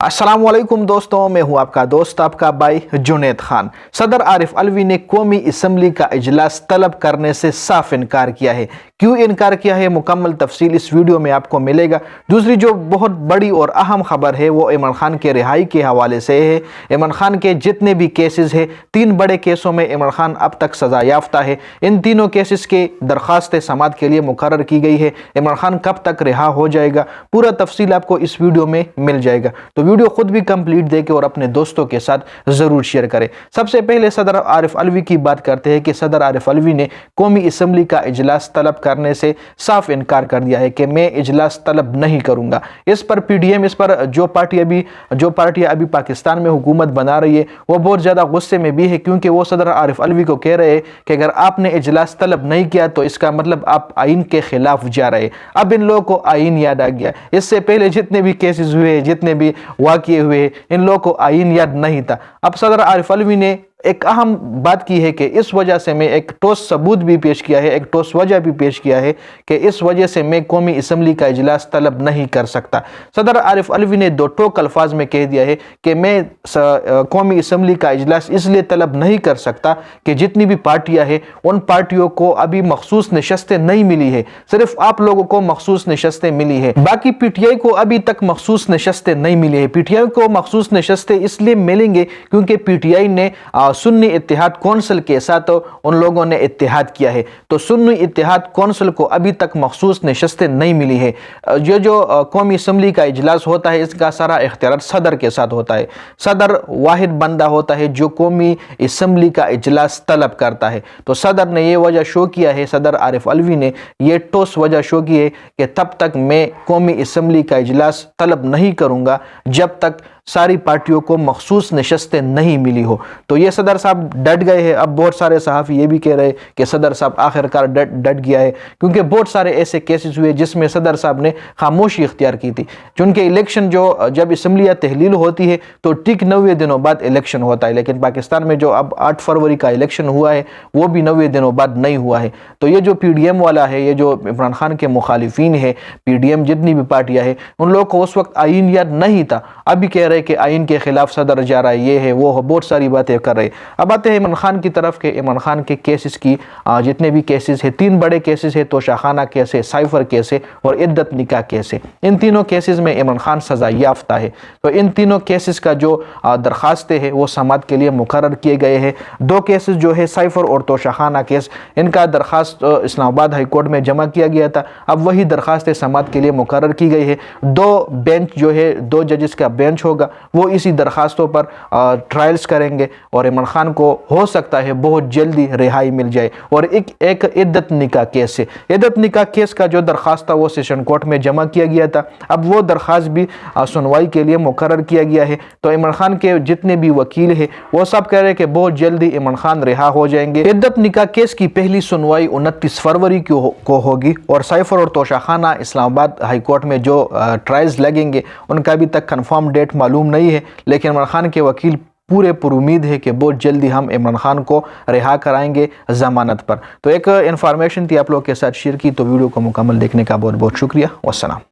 अस्सलाम वालेकुम दोस्तों, मैं हूं आपका दोस्त आपका भाई जुनैद खान। सदर आरिफ अलवी ने कौमी असम्बली का इजलास तलब करने से साफ इनकार किया है। क्यों इनकार किया है, मुकम्मल तफसील इस वीडियो में आपको मिलेगा। दूसरी जो बहुत बड़ी और अहम खबर है वो इमरान खान के रिहाई के हवाले से है। इमरान खान के जितने भी केसेस हैं, 3 बड़े केसों में इमरान खान अब तक सज़ा याफ्ता है। इन तीनों केसेस के दरख्वास्त समाअत के लिए मुकर्रर की गई है। इमरान खान कब तक रिहा हो जाएगा, पूरा तफसील आपको इस वीडियो में मिल जाएगा। तो वीडियो खुद भी कंप्लीट देके और अपने दोस्तों के साथ ज़रूर शेयर करें। सबसे पहले सदर आरिफ अलवी की बात करते हैं कि सदर आरिफ अलवी ने कौमी असम्बली का इजलास तलब करने से साफ इनकार कर दिया है कि मैं इजलास तलब नहीं करूंगा। इस पर पीडीएम, इस पर जो पार्टियां अभी पाकिस्तान में हुकूमत बना रही है वो बहुत ज़्यादा गुस्से में भी है, क्योंकि वो सदर आरिफ अलवी को कह रहे हैं कि अगर आपने इजलास तलब नहीं किया तो इसका मतलब आप आइन के खिलाफ जा रहे हैं। अब इन लोगों को आइन याद आ गया। इससे पहले जितने भी केसेस हुए, जितने भी वाक़ये हुए, इन लोगों को आइन याद नहीं था। अब सदर आरिफ अलवी ने एक अहम बात की है कि इस वजह से मैं एक ठोस सबूत भी पेश किया है, एक ठोस वजह भी पेश किया है कि इस वजह से मैं कौमी असम्बली का इजलास तलब नहीं कर सकता। सदर आरिफ अलवी ने 2 टोक अल्फाज में कह दिया है कि मैं कौमी असम्बली का इजलास इसलिए तलब नहीं कर सकता कि जितनी भी पार्टियां हैं उन पार्टियों को अभी मखसूस नशस्तें नहीं मिली है। सिर्फ आप लोगों को मखसूस नशस्तें मिली है, बाकी पीटीआई को अभी तक मखसूस नशस्तें नहीं मिली है। पीटीआई को मखसूस नशस्तें इसलिए मिलेंगे क्योंकि पीटीआई ने सुन्नी इत्तेहाद कौंसिल के साथ उन लोगों ने इत्तेहाद किया है। तो सुन्नी इत्तेहाद कौंसिल को अभी तक मखसूस नशस्तें नहीं मिली है। जो कौमी असम्बली का इजलास होता है इसका सारा इख्तियार सदर के साथ होता है। सदर वाहिद बंदा होता है जो कौमी असम्बली का इजलास तलब करता है। तो सदर ने ये वजह शो किया है, सदर आरिफ अलवी ने ये ठोस वजह शो की है कि तब तक मैं कौमी असम्बली का इजलास तलब नहीं करूँगा जब तक सारी पार्टियों को मखसूस नशस्तें नहीं मिली हो। तो ये सदर साहब डट गए हैं। अब बहुत सारे सहाफ़ी ये भी कह रहे हैं कि सदर साहब आखिरकार डट गया है, क्योंकि बहुत सारे ऐसे केसेस हुए जिसमें सदर साहब ने खामोशी इख्तियार की थी। चूँकि इलेक्शन जब असम्बलियाँ तहलील होती है तो ठीक 90 दिनों बाद इलेक्शन होता है, लेकिन पाकिस्तान में जो अब 8 फरवरी का इलेक्शन हुआ है वो भी 90 दिनों बाद नहीं हुआ है। तो ये जो पीडीएम वाला है, ये जो इमरान खान के मुखालिफिन है, पीडीएम जितनी भी पार्टियाँ हैं, उन लोगों को उस वक्त आइन याद नहीं था। अभी कह रहे कि आइन के खिलाफ सदर जा रहा है, ये है वो है, बहुत सारी बातें कर रहे हैं। अब आते हैं इमरान खान की तरफ के इमरान खान के केसेस की, जितने भी केसेस हैं, 3 बड़े केसेस है, तोशाखाना केस है, साइफर केस है और इद्दत निकाह केस है। इन तीनों केसेस में इमरान खान सजा याफ्ता है। तो इन तीनों केसेस का जो दरखास्तें हैं वो समाअत के लिए मुकर्रर किए गए हैं। 2 केसेस जो है साइफर और तोशाखाना केस, इनका दरखास्त इस्लामाबाद हाई कोर्ट में जमा किया गया था। अब वही दरखास्तें समाअत के लिए मुकर्रर की गई है। 2 बेंच जो है, 2 जजेस का बेंच होगा, वो इसी दरखास्तों पर ट्रायल्स करेंगे और इमरान खान को हो सकता है बहुत जल्दी रिहाई मिल जाए। और एक इद्दत निकाह केस है। इद्दत निकाह केस का जो दरखास्त था वो सेशन कोर्ट में जमा किया गया था। अब वो दरखास्त भी सुनवाई के लिए मुकर्रर किया गया है। तो इमरान खान के जितने भी वकील हैं वो सब कह रहे हैं कि बहुत जल्दी इमरान खान रिहा हो जाएंगे। इद्दत निकाह केस की पहली सुनवाई 29 फरवरी को होगी और साइफर और तोशाखाना इस्लामाबाद हाई कोर्ट में जो ट्रायल्स लगेंगे उनका अभी तक कन्फर्म डेट मालूम नहीं है, लेकिन इमरान खान के वकील पूरे पुरुमीद है कि बहुत जल्दी हम इमरान खान को रिहा कराएंगे ज़मानत पर। तो एक इन्फॉर्मेशन थी आप लोग के साथ शेयर की। तो वीडियो को मुकम्मल देखने का बहुत बहुत शुक्रिया। वस्सलाम।